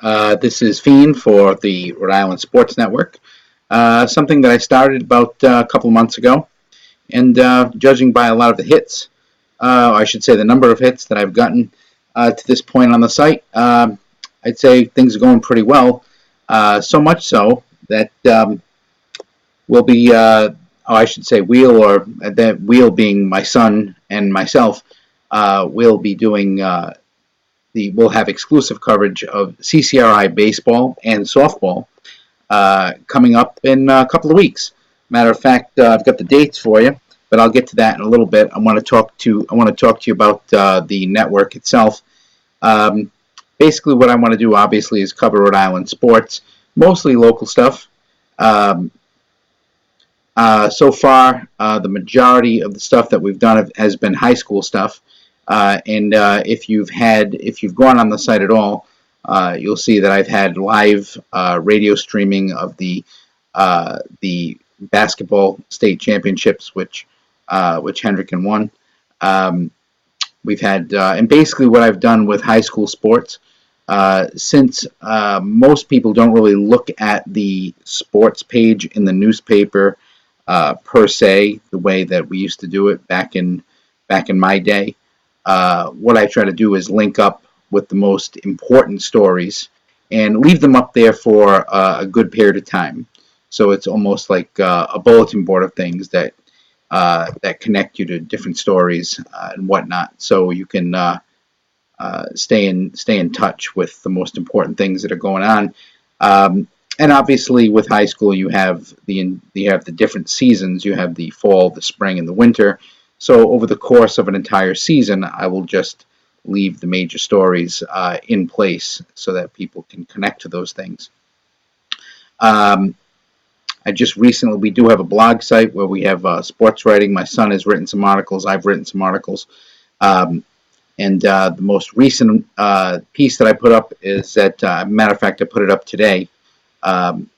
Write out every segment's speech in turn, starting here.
This is Fiend for the Rhode Island Sports Network. Something that I started about a couple of months ago, and judging by a lot of the hits, I should say the number of hits that I've gotten to this point on the site, I'd say things are going pretty well. So much so that we'll be, I should say, or that Wheel being my son and myself, we'll be doing we'll have exclusive coverage of CCRI baseball and softball coming up in a couple of weeks. Matter of fact, I've got the dates for you, but I'll get to that in a little bit. I want to talk to you about the network itself. Um, Basically, what I want to do, obviously, is cover Rhode Island sports, mostly local stuff. Um, so far, the majority of the stuff that we've done has been high school stuff. And if you've gone on the site at all, you'll see that I've had live radio streaming of the basketball state championships, which Hendricken won. Um, we've had and basically what I've done with high school sports. Since most people don't really look at the sports page in the newspaper per se, the way that we used to do it back in my day. What I try to do is link up with the most important stories and leave them up there for a good period of time. So it's almost like a bulletin board of things that connect you to different stories and whatnot, so you can stay in touch with the most important things that are going on. And obviously, with high school, you have the different seasons. You have the fall, the spring, and the winter. So over the course of an entire season, I will just leave the major stories in place so that people can connect to those things. Um, I just recently, we do have a blog site where we have sports writing. My son has written some articles. I've written some articles. Um, and the most recent piece that I put up is that, matter of fact, I put it up today, um,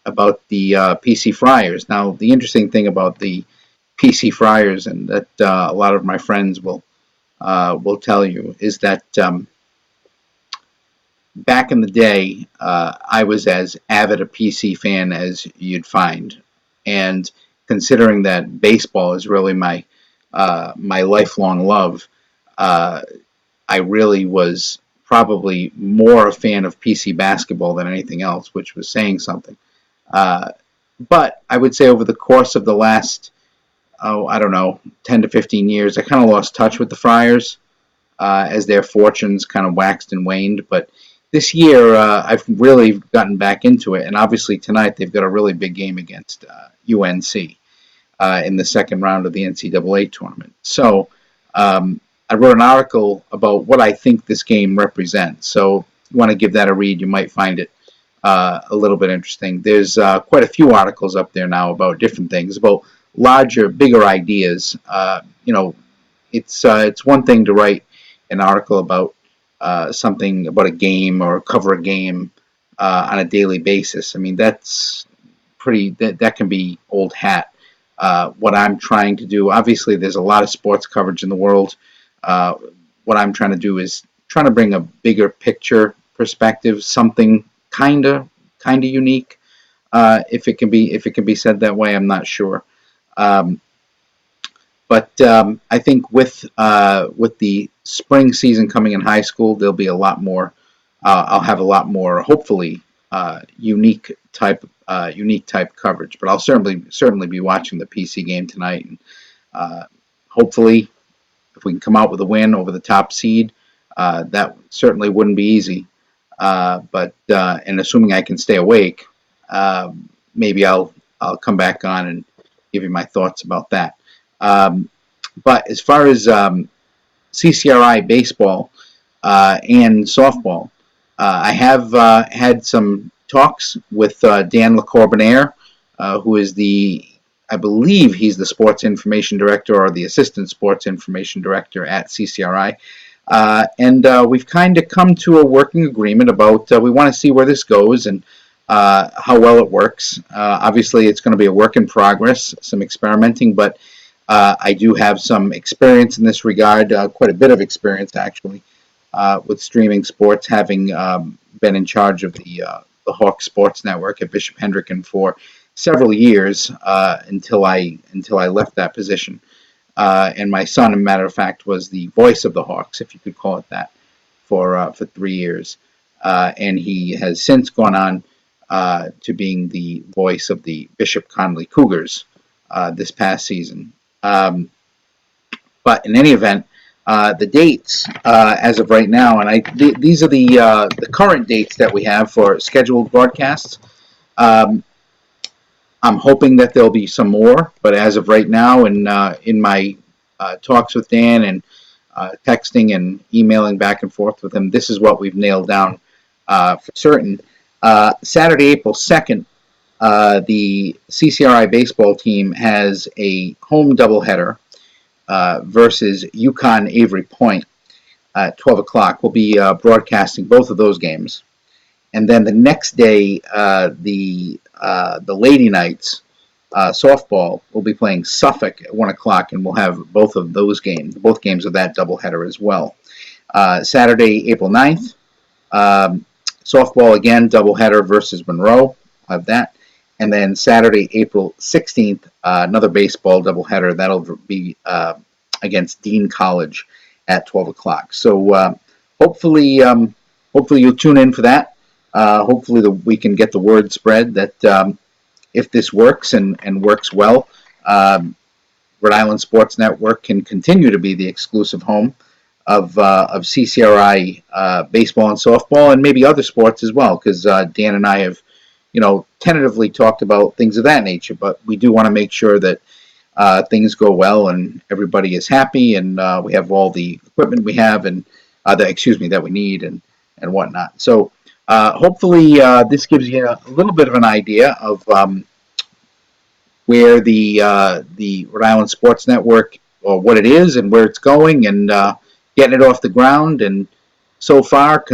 about the PC Friars. Now, the interesting thing about the PC Friars, and that a lot of my friends will tell you, is that back in the day, I was as avid a PC fan as you'd find, and considering that baseball is really my lifelong love, uh, I really was probably more a fan of PC basketball than anything else, which was saying something. Uh, but I would say over the course of the last, I don't know, 10 to 15 years, I kind of lost touch with the Friars as their fortunes kind of waxed and waned. But this year, I've really gotten back into it. And obviously, tonight they've got a really big game against UNC in the second round of the NCAA tournament. So I wrote an article about what I think this game represents. So if you want to give that a read, you might find it a little bit interesting. There's quite a few articles up there now about different things, about larger, bigger ideas. It's one thing to write an article about something about a game or cover a game on a daily basis. I mean, that's that can be old hat. What I'm trying to do, obviously, there's a lot of sports coverage in the world. Uh, what I'm trying to do is trying to bring a bigger picture perspective, something kind of unique. If it can be said that way, I'm not sure. Um, but I think with the spring season coming in high school, there'll be a lot more. I'll have a lot more, hopefully, unique type coverage. But I'll certainly be watching the PC game tonight, and hopefully, if we can come out with a win over the top seed, that certainly wouldn't be easy. But and assuming I can stay awake, maybe I'll come back on and give you my thoughts about that. Um, but as far as CCRI baseball and softball, I have had some talks with Dan LeCorbinaire, who is I believe he's the sports information director or the assistant sports information director at CCRI. And we've kind of come to a working agreement about we want to see where this goes and how well it works. Obviously, it's going to be a work in progress, some experimenting, but I do have some experience in this regard, quite a bit of experience actually. with streaming sports, having been in charge of the Hawk Sports Network at Bishop Hendricken for several years until I left that position. And my son, as a matter of fact, was the voice of the Hawks, if you could call it that, for 3 years. And he has since gone on to being the voice of the Bishop Connolly Cougars this past season. But in any event, the dates as of right now, and these are the current dates that we have for scheduled broadcasts. Um, I'm hoping that there'll be some more, but as of right now, and in my talks with Dan and texting and emailing back and forth with him, this is what we've nailed down for certain. Saturday, April 2nd, the CCRI baseball team has a home doubleheader versus Yukon Avery Point at 12 o'clock. We'll be broadcasting both of those games. And then the next day, the Lady Knights softball will be playing Suffolk at 1 o'clock, and we'll have both games of that doubleheader as well. Saturday, April 9th, softball again, doubleheader versus Monroe. We'll have that. And then Saturday, April 16th, another baseball doubleheader. That'll be against Dean College at 12 o'clock. So hopefully you'll tune in for that. Hopefully we can get the word spread that if this works and works well, Rhode Island Sports Network can continue to be the exclusive home of CCRI baseball and softball, and maybe other sports as well, because Dan and I have, tentatively talked about things of that nature. But we do want to make sure that things go well and everybody is happy, and we have all the equipment we have and that we need and whatnot. So hopefully this gives you a little bit of an idea of where the Rhode Island Sports Network, or what it is and where it's going, and getting it off the ground. And so far,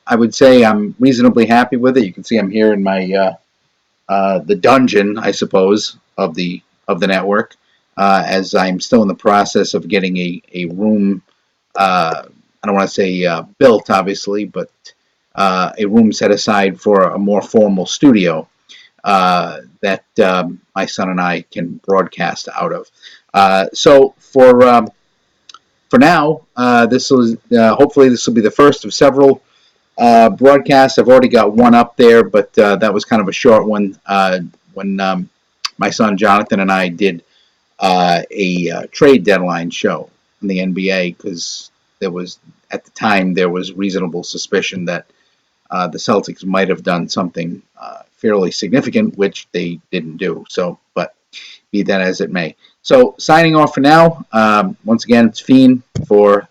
I would say I'm reasonably happy with it. You can see I'm here in my the dungeon, I suppose, of the network, as I'm still in the process of getting a room. I don't want to say built, obviously, but a room set aside for a more formal studio that my son and I can broadcast out of. So for now, hopefully this will be the first of several broadcasts. I've already got one up there, but that was kind of a short one when my son Jonathan and I did a trade deadline show in the NBA, because at the time there was reasonable suspicion that the Celtics might have done something fairly significant, which they didn't do. So, but be that as it may. So, signing off for now. Once again, it's Fiend for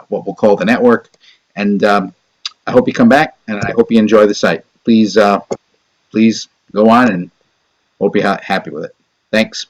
what we'll call the network, and I hope you come back, and I hope you enjoy the site. Please go on, and hope you're happy with it. Thanks.